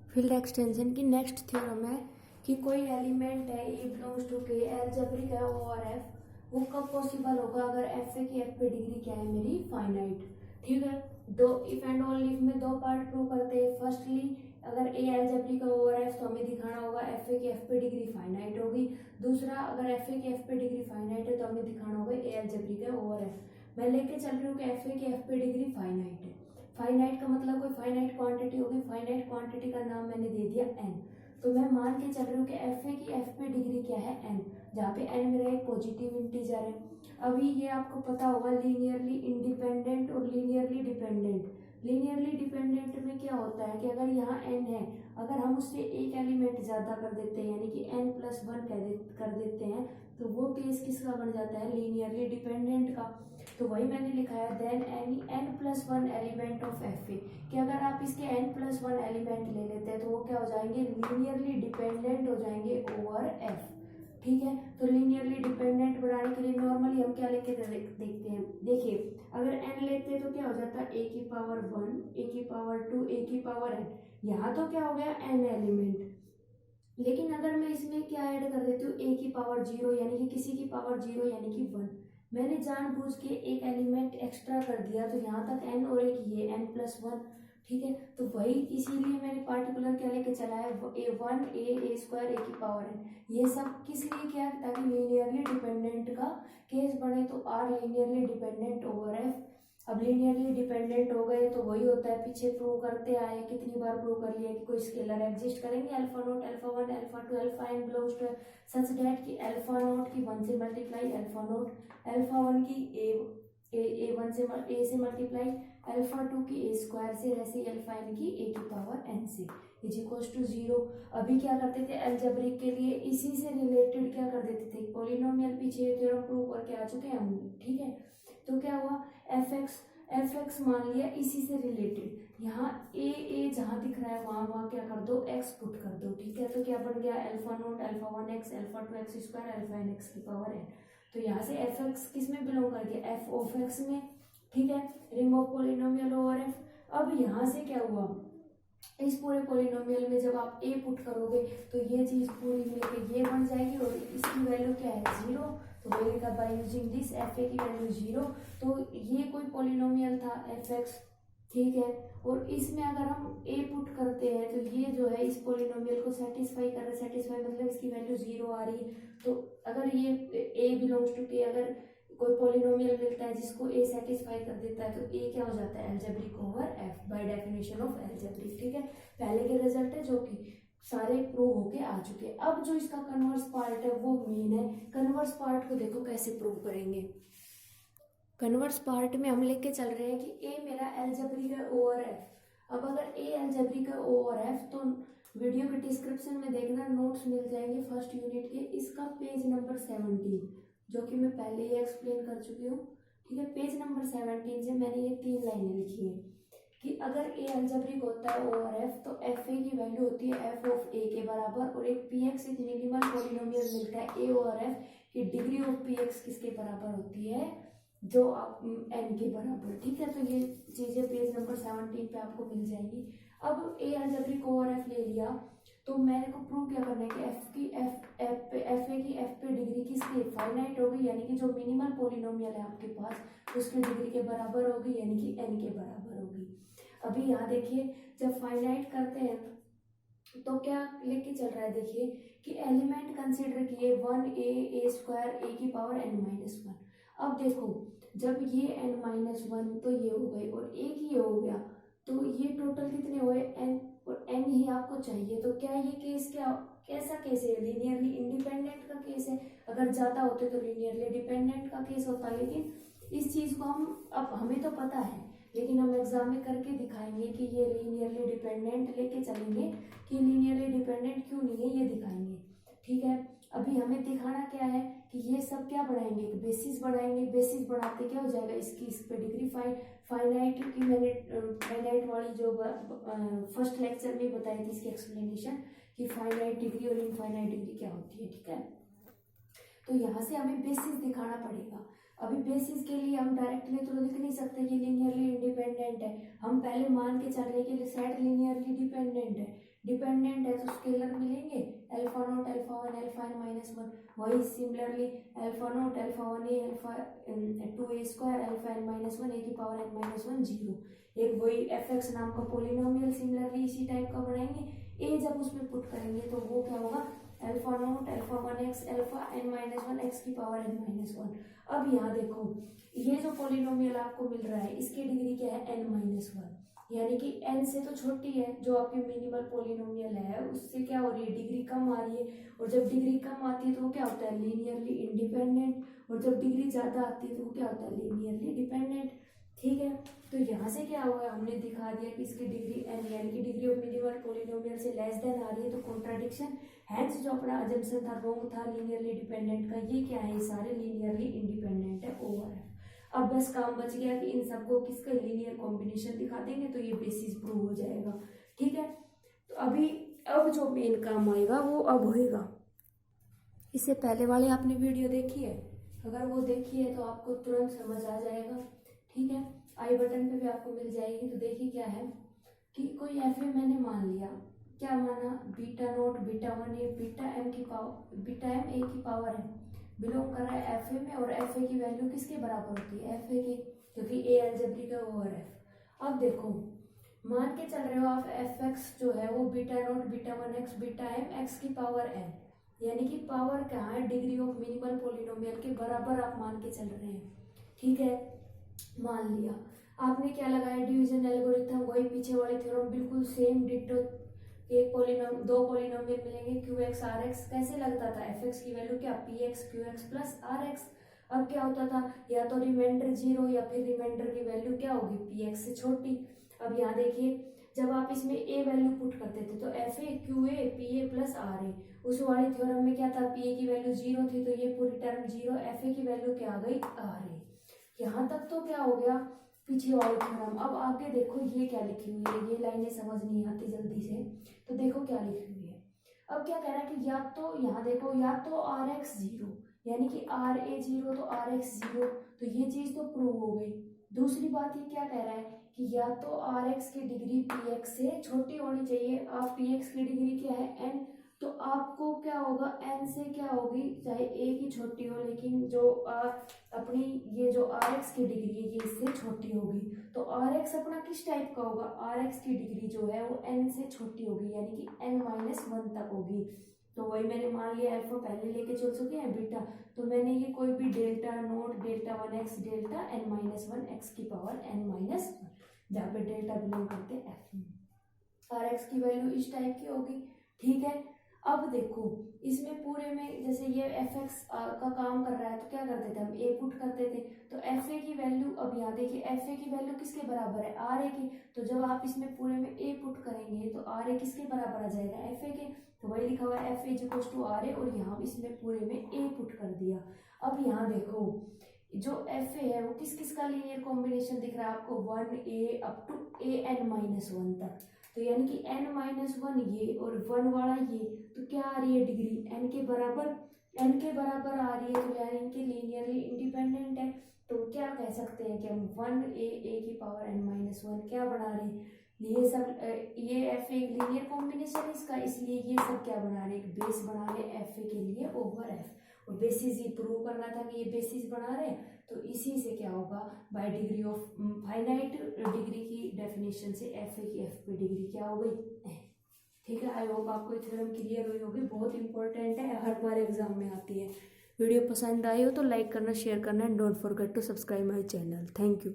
Field extension की next theorem है कि कोई एलिमेंट है ए बिलोंग्स टू के एलजेब्रिक है और एफ वो कब पॉसिबल होगा अगर एफ ए की एफ पे डिग्री क्या है मेरी फाइनाइट। ठीक है, दो इफ एंड ओनली इफ में दो पार्ट प्रूव करते हैं। फर्स्टली अगर ए एलजेब्रिक है ओवर एफ तो हमें दिखाना होगा एफ ए की एफ पे डिग्री फाइनाइट होगी। दूसरा अगर एफ ए की एफ पे डिग्री फाइनाइट है तो हमें दिखाना होगा ए एलजेब्रिक है ओवर एफ। मैं लेके चल रही हूँ कि एफ ए की एफ पे डिग्री फाइनाइट है। फाइनाइट का मतलब कोई फाइनाइट क्वांटिटी होगी। फाइनाइट क्वांटिटी का नाम मैंने दे दिया एन। तो मैं मान के चल रही हूँ कि एफ ए की एफ पे डिग्री क्या है एन, जहाँ पे एन मेरा एक पॉजिटिव इंटीजर है। अभी ये आपको पता होगा लीनियरली इंडिपेंडेंट और लीनियरली डिपेंडेंट। लीनियरली डिपेंडेंट में क्या होता है कि अगर यहाँ एन है, अगर हम उससे एक एलिमेंट ज्यादा कर देते हैं यानी कि एन प्लस वन कर देते हैं तो वो केस किसका बन जाता है, लीनियरली डिपेंडेंट का। तो वही मैंने लिखा है then any n plus one element of F A, कि अगर आप इसके एन प्लस वन एलिमेंट ले लेते हैं तो वो क्या हो जाएंगे, लीनियरली डिपेंडेंट हो जाएंगे ओवर एफ। ठीक है, तो लीनियरली डिपेंडेंट बनाने के लिए नॉर्मली हम क्या लेके देखते हैं, देखिए अगर एन लेते हैं तो क्या हो जाता है ए की पावर वन, ए की पावर टू, ए की पावर एन। यहाँ तो क्या हो गया एन एलिमेंट, लेकिन अगर मैं इसमें क्या ऐड कर देती हूँ ए की पावर जीरो यानी कि किसी की पावर जीरो यानी कि वन, मैंने जानबूझ के एक एलिमेंट एक्स्ट्रा कर दिया तो यहाँ तक एन और एक ये एन प्लस वन। ठीक है, तो वही इसीलिए मैंने पार्टिकुलर क्या लेके चला है ए वन ए स्क्वायर ए की पावर एन। ये सब किस लिए किया, ताकि लीनियरली डिपेंडेंट का केस बने तो are linearly dependent over F. अब लीनियरली डिपेंडेंट हो गए तो वही होता है पीछे प्रूव करते आए, कितनी बार प्रूव कर लिया कि कोई स्केलर एग्जिस्ट करेंगे alpha naught alpha one alpha two alpha n belongs to such that कि अल्फा नोट की वन से multiply alpha naught, alpha one की ए वन से ए से मल्टीप्लाई अल्फा टू की ए स्क्वायर से, ऐसे अल्फा एन की ए की पावर एन से इज इक्वल्स टू जीरो। अभी क्या करते थे अलजेब्रिक के लिए इसी से रिलेटेड क्या कर देते थे पॉलिनोमियल, पीछे थ्योरम प्रूव करके आ चुके हैं हम। ठीक है, तो क्या हुआ एफ एक्स मान लिया इसी से रिलेटेड, यहाँ ए जहाँ दिख रहा है वहाँ क्या कर दो एक्स पुट कर दो। ठीक है, तो क्या बन गया alpha naught alpha one x alpha two x square alpha n x की पावर एन। तो यहाँ से एफ एक्स किस में बिलोंग कर गया, एफ ऑफ एक्स में। ठीक है, ring of polynomial over F. अब यहाँ से क्या हुआ, इस पूरे पॉलिनोमियल में जब आप ए पुट करोगे तो ये चीज पूरी मिलकर ये बन जाएगी और इसकी वैल्यू क्या है जीरो। तो वही लिखा by using this F A की वैल्यू जीरो। तो ये कोई पॉलिनोमियल था एफ एक्स। ठीक है, और इसमें अगर हम ए पुट करते हैं तो ये जो है इस पॉलिनोमियल को सेटिस्फाई कर रहा है। सेटिस्फाई मतलब इसकी वैल्यू जीरो आ रही है। तो अगर ये ए बिलोंग्स टू के अगर कोई पॉलिनोमियल मिलता है जिसको ए सेटिस्फाई कर देता है तो ए क्या हो जाता है algebraic over F by definition of algebraic. ठीक है, पहले के रिजल्ट है जो कि सारे प्रूव होके आ चुके हैं। अब जो इसका कन्वर्स पार्ट है वो मेन है। कन्वर्स पार्ट को देखो कैसे प्रूव करेंगे। कन्वर्स पार्ट में हम लेके चल रहे हैं कि ए मेरा एल्जेब्रिक है ओवर एफ। अब अगर ए एल्जेब्रिक है ओवर एफ तो वीडियो के डिस्क्रिप्शन में देखना नोट्स मिल जाएंगे फर्स्ट यूनिट के, इसका पेज नंबर 17 जो कि मैं पहले ही एक्सप्लेन कर चुकी हूँ। ठीक है, पेज नंबर 17 से मैंने ये 3 लाइनें लिखी है कि अगर ए एल्जेब्रिक होता है ओवर एफ तो एफ ए की वैल्यू होती है एफ ऑफ ए के बराबर, और एक पी एक्स एक मिनिमल पॉलिनोमियल मिलता है ए ओवर एफ की डिग्री ऑफ पी एक्स किसके बराबर होती है, जो आप एन के बराबर। ठीक है, तो ये चीजें पेज नंबर 17 पे आपको मिल जाएंगी। अब ए एल्जेब्रिक ओवर एफ ले लिया तो मेरे को प्रूव क्या करना है कि एफ ए की एफ पे डिग्री किसकी फाइनाइट होगी, यानी कि जो मिनिमल पॉलिनोमियल है आपके पास उसकी डिग्री के बराबर होगी, यानी कि एन के बराबर होगी। अभी यहाँ देखिए जब फाइनाइट करते हैं तो क्या लेके चल रहा है, देखिए कि एलिमेंट कंसीडर किए वन ए स्क्वायर ए की पावर एन माइनस वन। अब देखो जब ये एन माइनस वन तो ये हो गई और एक ही हो गया तो ये टोटल कितने हुए एन, और एन ही आपको चाहिए। तो क्या ये केस क्या कैसा केस है, लीनियरली इंडिपेंडेंट का केस है। अगर ज्यादा होते तो लीनियरली डिपेंडेंट का केस होता, लेकिन इस चीज को हम अब हमें तो पता है लेकिन हम एग्जाम में करके दिखाएंगे कि ये लीनियरली डिपेंडेंट लेके चलेंगे कि लीनियरली डिपेंडेंट क्यों नहीं है ये दिखाएंगे। ठीक है, अभी हमें दिखाना क्या है कि ये सब क्या बढ़ाएंगे, बेसिस बढ़ाएंगे। बेसिस बढ़ाते क्या हो जाएगा इसकी इस पे डिग्री फाइनाइट की मैंने फाइनाइट वाली जो फर्स्ट लेक्चर में बताई थी इसकी एक्सप्लेनेशन कि फाइनाइट डिग्री और इनफाइनाइट डिग्री क्या होती है। ठीक है, तो यहाँ से हमें बेसिस दिखाना पड़ेगा। अभी बेसिस के लिए हम डायरेक्टली तो लिख नहीं सकते कि लीनियरली इंडिपेंडेंट है, हम पहले मान के चल रहे हैं कि सेट लीनियरली डिपेंडेंट है। इंडिपेंडेंट है तो स्केलर मिलेंगे alpha naught alpha one alpha n minus one. वही similarly alpha naught alpha one a alpha two a square alpha n minus one a की power n minus one zero. एक वही F x नाम का polynomial similarly इसी type का बनाएंगे। ए जब उसमें पुट करेंगे तो वो क्या होगा alpha naught alpha one x alpha n minus one x की पावर एन माइनस वन। अब यहाँ देखो ये जो पोलिनोमियल आपको मिल रहा है इसकी डिग्री क्या है एन माइनस वन, यानी कि n से तो छोटी है जो आपकी मिनिमल पोलिनोमियल है, उससे क्या हो रही है डिग्री कम आ रही है। और जब डिग्री कम आती है तो वो क्या होता है लीनियरली इंडिपेंडेंट, और जब डिग्री ज़्यादा आती है तो वो क्या होता है लीनियरली डिपेंडेंट। ठीक है, तो यहाँ से क्या हुआ हमने दिखा दिया कि इसकी डिग्री n यानी कि डिग्री ऑफ मिनिमल पोलिनोमियल से लेस देन आ रही है, तो कॉन्ट्राडिक्शन। हैंस जो अपना अजम्पशन था रॉन्ग था लीनियरली डिपेंडेंट का, ये क्या है सारे लीनियरली इंडिपेंडेंट है ओवर है। अब बस काम बच गया कि इन सबको किसका लीनियर कॉम्बिनेशन दिखा देंगे तो ये बेसिस प्रूव हो जाएगा। ठीक है, तो अब जो मेन काम आएगा वो अब होएगा। इससे पहले वाले आपने वीडियो देखी है, अगर वो देखी है तो आपको तुरंत समझ आ जाएगा। ठीक है, आई बटन पे भी आपको मिल जाएगी। तो देखिए क्या है कि कोई एफ मैंने मान लिया, क्या माना बीटा नोट बीटा वन ए बीटा एम की पावर बीटा एम ए की पावर है बिलोंग कर रहा है एफ ए में, और एफ ए की वैल्यू किसके बराबर होती है एफ ए के, क्योंकि ए अलजेब्रिक है ओवर एफ। अब देखो मान के चल रहे हो आप एफ एक्स जो है वो beta naught beta one x beta m x की पावर एन, यानी कि पावर कहाँ है डिग्री ऑफ मिनिमल पोलिनोमियल के बराबर आप मान के चल रहे हैं। ठीक है, मान लिया आपने क्या लगाया डिवीजन एल्गोरिथम, वही पीछे वाले थ्योरम बिल्कुल सेम डिट्टो। एक दो पोलिनोमियल मिलेंगे क्यू एक्स आर एक्स, कैसे लगता था एफ एक्स की वैल्यू क्या p x q x plus r x. अब क्या होता था या तो रिमाइंडर जीरो या फिर रिमाइंडर की वैल्यू क्या होगी पी एक्स से छोटी। अब यहाँ देखिए जब आप इसमें ए वैल्यू पुट करते थे तो f a q a p a plus r a, उस वाले थ्योरम में क्या था पी ए की वैल्यू जीरो थी तो ये पूरी टर्म जीरो, एफ ए की वैल्यू क्या आ गई आर ए। यहाँ तक तो क्या हो गया पीछे वाले थ्योरम। अब आगे देखो ये क्या लिखी हुई है, ये लाइनें समझ नहीं आती जल्दी से, तो देखो क्या लिखी हुई है। अब क्या कह रहा है कि या तो यहाँ देखो या तो आर एक्स जीरो यानी कि आर ए जीरो तो आर एक्स जीरो, तो ये चीज तो प्रूव हो गई। दूसरी बात ये क्या कह रहा है कि या तो आर एक्स की डिग्री पी एक्स से छोटी होनी चाहिए। आप पी एक्स की डिग्री क्या है एन, तो आपको क्या होगा एन से क्या होगी चाहे ए की छोटी हो, लेकिन जो अपनी ये जो आर एक्स की डिग्री है ये इससे छोटी होगी। तो आर एक्स अपना किस टाइप का होगा आर एक्स की डिग्री जो है वो एन से छोटी होगी, यानी कि एन माइनस वन तक होगी। तो वही मैंने मान लिया अल्फा पहले लेके चल चुके हैं बीटा, तो मैंने ये कोई भी delta naught delta one x delta n minus one x की पावर एन माइनस वन, जहाँ पे डेल्टा बिलोंग करते हैं एफ में। आर एक्स की वैल्यू इस टाइप की होगी। ठीक है, अब देखो इसमें पूरे में जैसे ये एफ एक्स का काम कर रहा है तो क्या करते थे हम ए पुट करते थे, तो एफ ए की वैल्यू अब यहाँ देखिए एफ ए की वैल्यू किसके बराबर है आर ए की, तो जब आप इसमें पूरे में ए पुट करेंगे तो आर ए किसके बराबर आ जाएगा एफ ए के, तो वही लिखा हुआ है f a equals to r a, और यहाँ इसमें पूरे में ए पुट कर दिया। अब यहाँ देखो जो एफ ए है वो किस किस का लीनियर कॉम्बिनेशन दिख रहा है आपको one a up to a n minus one तक, तो यानी कि n माइनस वन ये और वन वाला ये, तो क्या आ रही है डिग्री n के बराबर आ रही है, तो यानी इनके लीनियरली इंडिपेंडेंट है। तो क्या कह सकते हैं कि हम वन ए की पावर n माइनस वन क्या बना रहे हैं, ये सब ये एफ ए लीनियर कॉम्बिनेशन इसका, इसलिए ये सब क्या बना रहे हैं एक बेस बना रहे हैं एफ ए के लिए ओवर एफ, और बेसिस ये प्रूव करना था कि ये बेसिस बना रहे हैं, तो इसी से क्या होगा bye degree of finite degree की डेफिनेशन से एफ ए की एफ पे डिग्री क्या हो गई। ठीक है, आई होप आपको ये थ्योरम क्लियर हुई होगी, बहुत इंपॉर्टेंट है हर बार एग्जाम में आती है। वीडियो पसंद आई हो तो लाइक करना शेयर करना and don't forget to subscribe my channel. Thank you.